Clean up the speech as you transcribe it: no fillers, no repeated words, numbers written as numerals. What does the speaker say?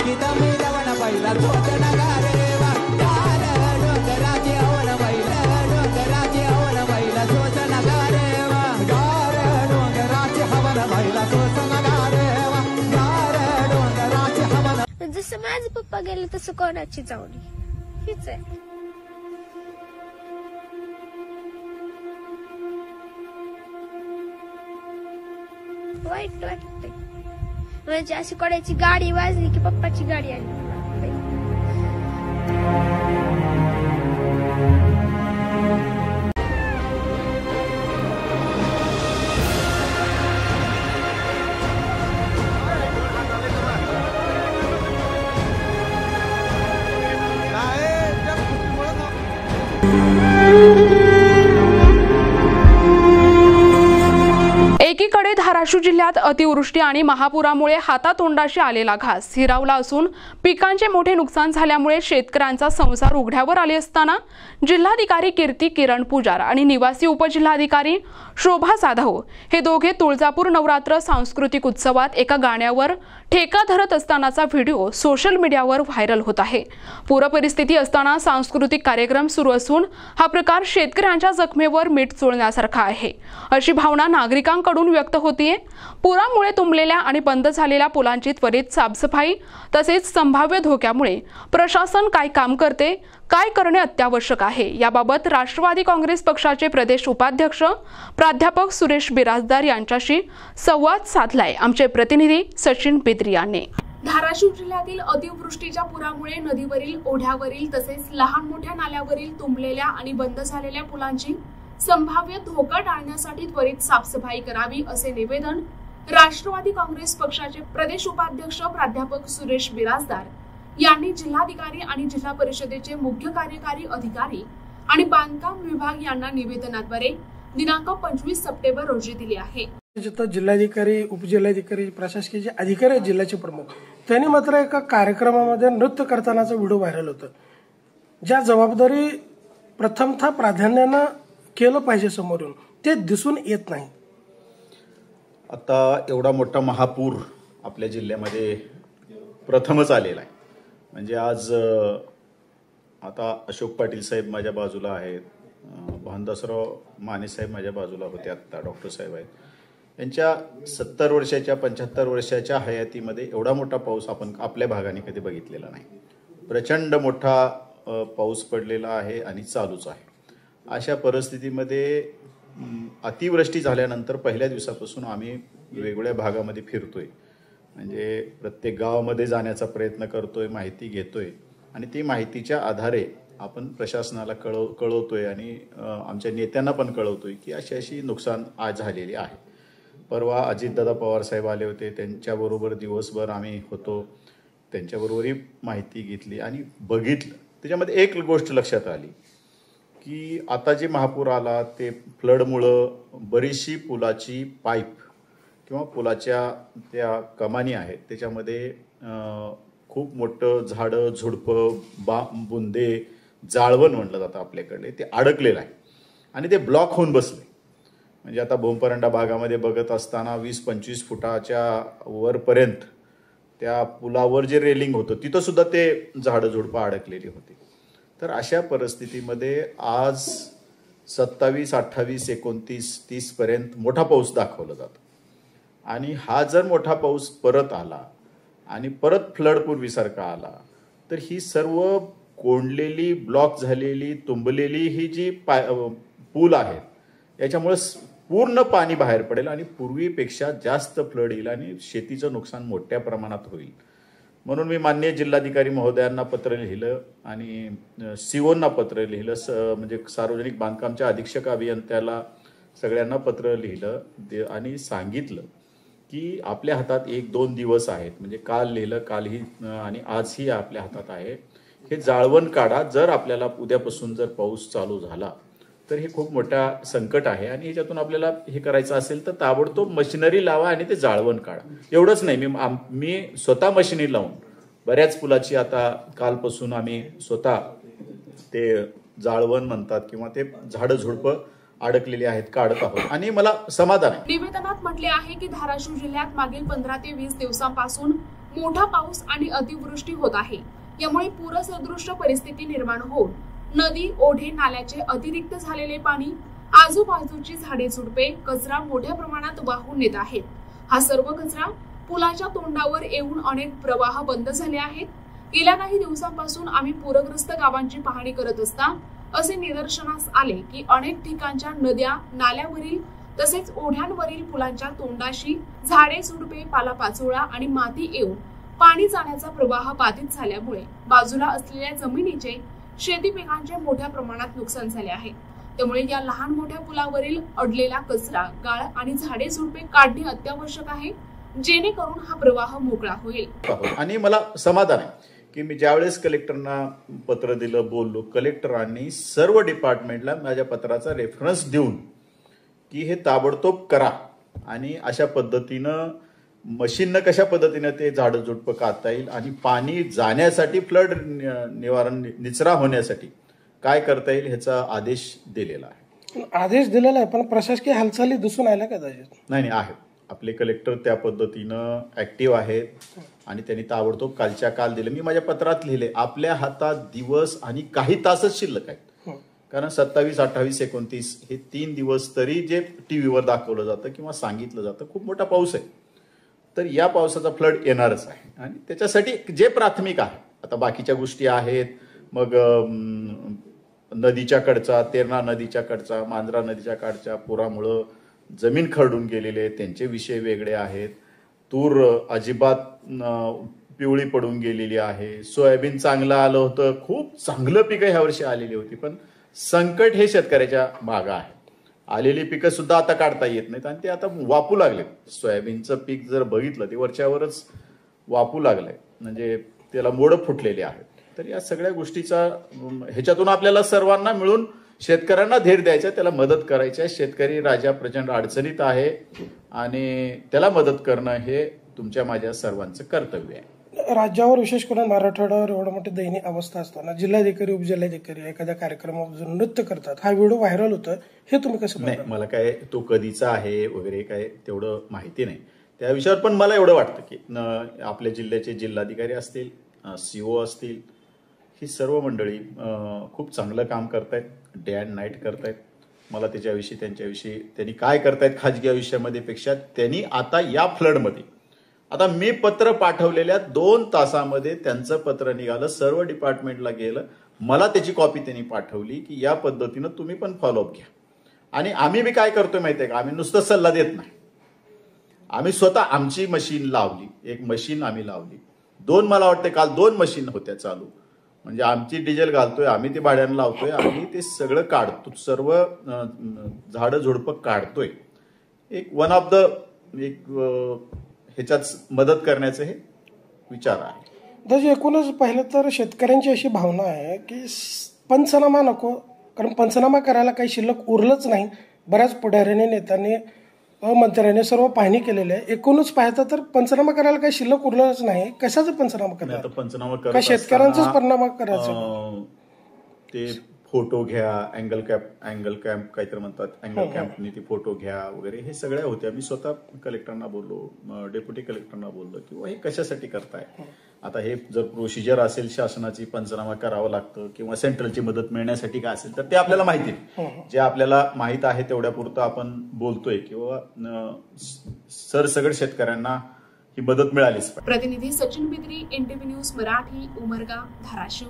गीत मिरवण बैल सोचन गारेवा गार डोंगराची हवन बैल डोंगराची हवन बैल सोचन गारेवा गार डोंगराची हवन बैल सोचन गारेवा गार डोंगराची हवन जसं माझे पप्पा गेले तसं कोणाची जाऊनी हीच आहे वाईट वाटतंय म्हणजे अशी कोणाची गाडी वाजली की पप्पाची गाडी आली एकीकडे धाराशिव जिल्ह्यात अतिवृष्टी आणि महापुरामुळे हातातोंडाशी आलेला घास हिरावला असून पिकांचे मोठे नुकसान झाल्यामुळे शेतकऱ्यांचा संसार उघड्यावर आले असताना जिल्हाधिकारी कीर्ती किरण पुजार आणि निवासी उपजिल्हाधिकारी शोभा जाधव हे दोघे तुळजापूर नवरात्र सांस्कृतिक उत्सवात एका गाण्यावर ठेका धरत असतानाचा व्हिडिओ सोशल मीडियावर व्हायरल होत आहे। पूरपरिस्थिती असताना सांस्कृतिक कार्यक्रम सुरू असून हा प्रकार शेतकऱ्यांच्या जखमेवर मीठ चोळण्यासारखा आहे अशी भावना नागरिकांकडून व्यक्त होतीये। पुरामुळे तुंबलेल्या आणि बंद झालेल्या पुलांची त्वरित साफसफाई तसेच संभाव्य धोक्यामुळे प्रशासन काय काम करते, काय करणे अत्यावश्यक आहे याबाबत राष्ट्रवादी काँग्रेस पक्षाचे प्रदेश उपाध्यक्ष प्राध्यापक सुरेश बिराजदार यांच्याशी संवाद साधलाय आमचे प्रतिनिधी सचिन बिद्री यांनी। धाराशिव जिल्ह्यातील अतिवृष्टीच्या पुरामुळे नदीवरील ओढ्यावरील तसेच लहान मोठ्या नाल्यावरील तुंबलेल्या आणि बंद झालेल्या पुलांची संभाव्य धोका टाळण्यासाठी त्वरित साफसफाई करावी असे निवेदन राष्ट्रवादी काँग्रेस पक्षाचे प्रदेश उपाध्यक्ष प्राध्यापक सुरेश बिराजदार यांनी जिल्हाधिकारी आणि जिल्हा परिषदेचे मुख्य कार्यकारी अधिकारी आणि बांधकाम विभाग यांना निवेदनाद्वारे दिनांक 25 सप्टेंबर रोजी दिले आहे। जिल्हाधिकारी उपजिल्हाधिकारी प्रशासकीय अधिकारी जिल्ह्याचे प्रमुख त्यांनी मात्र एका कार्यक्रमामध्ये नृत्य करतानाचा व्हिडिओ व्हायरल होता ज्या जबाबदारी प्रथमतः प्राधान्याने केलं पाहिजे समोरून ते दिसून येत नाही। आता एवढा मोठा महापूर आपल्या जिल्ह्यामध्ये प्रथमच आलेला आहे म्हणजे आज आता अशोक पाटील साहेब माझ्या बाजूला आहेत, भानदासराव माने साहेब माझ्या बाजूला होते, आता डॉक्टर साहेब आहेत। यांच्या 70 वर्षाच्या 75 वर्षाच्या हयातीमध्ये एवढा मोठा पाऊस आपण आपल्या भागाने कधी बघितलेला नाही। प्रचंड मोठा पाऊस पडलेला आहे आणि चालूच आहे। अशा परिस्थितीमध्ये अतिवृष्टी झाल्यानंतर पहिल्या दिवसापासून आम्ही वेगवेगळ्या भागामध्ये फिरतोय म्हणजे प्रत्येक गावामध्ये जाण्याचा प्रयत्न करतोय, माहिती घेतोय आणि ती माहितीच्या आधारे आपण प्रशासनाला कळवतोय आणि आमच्या नेत्यांना पण कळवतोय की अशी नुकसान आज झालेली आहे। परवा अजितदादा पवार साहेब आले होते, त्यांच्याबरोबर दिवसभर आम्ही होतो, त्यांच्याबरोबरही माहिती घेतली आणि बघितलं। त्याच्यामध्ये एक गोष्ट लक्षात आली की आता जे महापूर आला ते फ्लडमुळं बरीचशी पुलाची पाईप किंवा पुलाच्या त्या कमानी आहेत त्याच्यामध्ये खूप मोठं झाडं झुडपं बुंदे जाळवण म्हटलं जातं आपल्याकडे ते अडकलेलं आहे आणि ते ब्लॉक होऊन बसले। म्हणजे आता भोमपरंडा भागामध्ये बघत असताना 20-25 फुटाच्या वरपर्यंत त्या पुलावर जे रेलिंग होतं तिथं सुद्धा ते झाडं झुडपं अडकलेली होती। तर अशा परिस्थितीमध्ये आज 27, 28, 29, 30 पर्यंत मोठा पाऊस दाखवला जातो आणि हा जर मोठा पाऊस परत आला आणि परत फ्लड पूर्वीसारखा आला तर ही सर्व कोंडलेली ब्लॉक झालेली तुंबलेली ही जी पूल आहेत याच्यामुळे पूर्ण पाणी बाहेर पडेल आणि पूर्वीपेक्षा जास्त फ्लड येईल आणि शेतीचं नुकसान मोठ्या प्रमाणात होईल। म्हणून मी माननीय जिल्हाधिकारी महोदयांना पत्र लिहिलं आणि सीओना पत्र लिहिलं म्हणजे सार्वजनिक बांधकामच्या अधीक्षक अभियंत्याला सगळ्यांना पत्र लिहिलं आणि सांगितलं की आपल्या हातात 1-2 दिवस आहेत म्हणजे काल लिहिलं कालही आणि आजही आपल्या हातात आहे हे जाळवण काढा। जर आपल्याला उद्यापासून जर पाऊस चालू झाला तर हे खूप मोठा संकट आहे आणि याच्यातून आपल्याला हे करायचं असेल तर ताबडतोब मशिनरी लावा आणि ते जाळवण काढा। एवढंच नाही मी स्वतः मशिनरी लावून बऱ्याच पुलाची आता कालपासून आम्ही स्वतः ते जाळवण म्हणतात किंवा ते झाडं झुडपं अडकलेली आहेत काढत आहोत आणि मला समाधान आहे। निवेदनात म्हटले आहे की धाराशिव जिल्ह्यात मागील 15 ते 20 दिवसांपासून मोठा पाऊस आणि अतिवृष्टी होत आहे. यामुळे पूरसदृश परिस्थिती निर्माण होऊन नदी, ओढे, नाल्याचे अतिरिक्त झालेले पाणी, आजूबाजूची झाडे झुडपे, कचरा मोठ्या प्रमाणात वाहून येत आहेत. हा सर्व कचरा पुलाच्या तोंडावर येऊन अनेक प्रवाह बंद झाले आहेत. गेल्या काही दिवसांपासून आम्ही पूरग्रस्त गावांची पाहणी करत असता असे निदर्शनास आले की अनेक ठिकाणच्या नद्या, नाल्यावरील तसेच ओढ्यांवरील पुलांच्या तोंडाशी झाडे झुडपे, पालापाचोळा आणि माती येऊन पाणी जाण्याचा प्रवाह बाधित झाल्यामुळे बाजूला असलेल्या जमिनीचे, शेती पिकांचे मोठ्या प्रमाणात नुकसान झाले आहे. त्यामुळे या लहान मोठ्या पुलावरील अडलेला कचरा, गाळ आणि झाडे झुडपे काढणे अत्यावश्यक आहे, जेणेकरून हा प्रवाह मोकळा होईल. आणि मला समाधान आहे की मी ज्यावेळेस कलेक्टरना पत्र दिलं, बोललो, कलेक्टरांनी सर्व डिपार्टमेंटला माझ्या पत्राचा रेफरन्स देऊन की हे ताबडतोब करा आणि अशा पद्धतीनं मशीननं कशा पद्धतीनं ते झाडं झुडपं काढता येईल आणि पाणी जाण्यासाठी, फ्लड निवारण, निचरा होण्यासाठी काय करता येईल ह्याचा आदेश दिलेला आहे. आदेश दिलेला आहे, पण प्रशासकीय हालचाली दिसून आल्या का त्याच्यात? नाही आहे. आपले कलेक्टर त्या पद्धतीनं ऍक्टिव्ह आहेत आणि त्यांनी ताबडतोब कालच्या काल दिले. मी माझ्या पत्रात लिहिले, आपल्या हातात दिवस आणि काही तासच शिल्लक आहेत. कारण 27, 28, 29 हे 3 दिवस तरी जे टीव्हीवर दाखवलं जातं किंवा सांगितलं जातं, खूप मोठा पाऊस आहे. तर या पावसाचा फ्लड येणारच आहे आणि त्याच्यासाठी जे प्राथमिक आहे, आता बाकीच्या गोष्टी आहेत, मग नदीच्या कडचा, तेरणा नदीच्या कडचा, मांजरा नदीच्या काठच्या पुरामुळं जमीन खरडून गेलेले, त्यांचे विषय वेगळे आहेत. तूर अजिबात पिवळी पडून गेलेली आहे. सोयाबीन चांगलं आलं होतं, खूप चांगलं पिकं ह्या वर्षी आलेली होती, पण संकट हे शेतकऱ्याच्या मागं आहे. आलेली पिकं सुद्धा आता काढता येत नाहीत आणि ते आता वापू लागले. सोयाबीनचं पीक जर बघितलं ते वरच्यावरच वापू लागलंय, म्हणजे त्याला मोडं फुटलेले आहेत. तर या सगळ्या गोष्टीचा ह्याच्यातून आपल्याला सर्वांना मिळून शेतकऱ्यांना धीर द्यायचा, त्याला मदत करायची. शेतकरी राजा प्रचंड अडचणीत आहे आणि त्याला मदत करणं हे तुमच्या माझ्या सर्वांचं कर्तव्य आहे. राज्यावर, विशेष करून मराठवाड्यावर एवढं मोठी दयनीय अवस्था असताना जिल्हाधिकारी, उपजिल्हाधिकारी एखाद्या कार्यक्रमावर नृत्य करतात, हा व्हिडिओ व्हायरल होतोय, हे तुम्ही कसं? नाही, मला काय तो कधीचा आहे वगैरे काय तेवढं माहिती नाही. त्या विषयावर पण मला एवढं वाटतं की आपल्या जिल्ह्याचे जिल्हाधिकारी असतील, CO असतील, ही सर्व मंडळी खूप चांगलं काम करतायत, डे अँड नाईट करतायत. मला त्याच्याविषयी, त्यांच्याविषयी त्यांनी काय करतायत खाजगी आयुष्यामध्ये पेक्षा, त्यांनी आता या फ्लडमध्ये, आता मी पत्र पाठवलेल्या 2 तासामध्ये त्यांचं पत्र निघालं, सर्व डिपार्टमेंटला गेलं, मला त्याची कॉपी त्यांनी पाठवली की या पद्धतीनं तुम्ही पण फॉलोअप घ्या. आणि आम्ही बी काय करतोय माहितीये का, आम्ही नुसतं सल्ला देत नाही, आम्ही स्वतः आमची मशीन लावली, एक मशीन आम्ही लावली, 2 मला वाटते काल 2 मशीन होत्या चालू, म्हणजे आमची डिझेल घालतोय, आम्ही ते भाड्यानं लावतोय, आम्ही ते सगळं काढतो, सर्व झाडं झुडपं काढतोय. एक वन ऑफ द ह्याच्यात मदत करण्याचं हे विचार आहे. त्याची एकूणच पाहिलं तर शेतकऱ्यांची अशी भावना आहे की पंचनामा नको, कारण पंचनामा करायला काही शिल्लक उरलंच नाही. बऱ्याच पुढाऱ्यांनी, नेत्यांनी, मंत्र्यांनी सर्व पाहणी केलेली आहे. एकूणच पाहता तर पंचनामा करायला काही शिल्लक उरलंच नाही. कशाचा पंचनामा करायला? पंचनामा का शेतकऱ्यांचाच परिणाम करायचा? ते फोटो घ्या, अँगल कॅम्प काहीतरी म्हणतात, अँगल कॅम्पनी ते फोटो घ्या वगैरे, हे सगळ्या होत्या. मी स्वतः कलेक्टरना बोललो, डेप्युटी कलेक्टरना बोललो की हे कशासाठी करताय. आता हे जर प्रोसिजर असेल शासनाची, पंचनामा करावं लागतं किंवा सेंट्रलची मदत मिळण्यासाठी काय असेल तर ते आपल्याला माहिती आहे. जे आपल्याला माहित आहे तेवढ्यापुरतं आपण बोलतोय किंवा सरसगट शेतकऱ्यांना ही मदत मिळालीच. प्रतिनिधी सचिन बिद्री, NTV न्यूज मराठी, उमरगा, धाराशिव.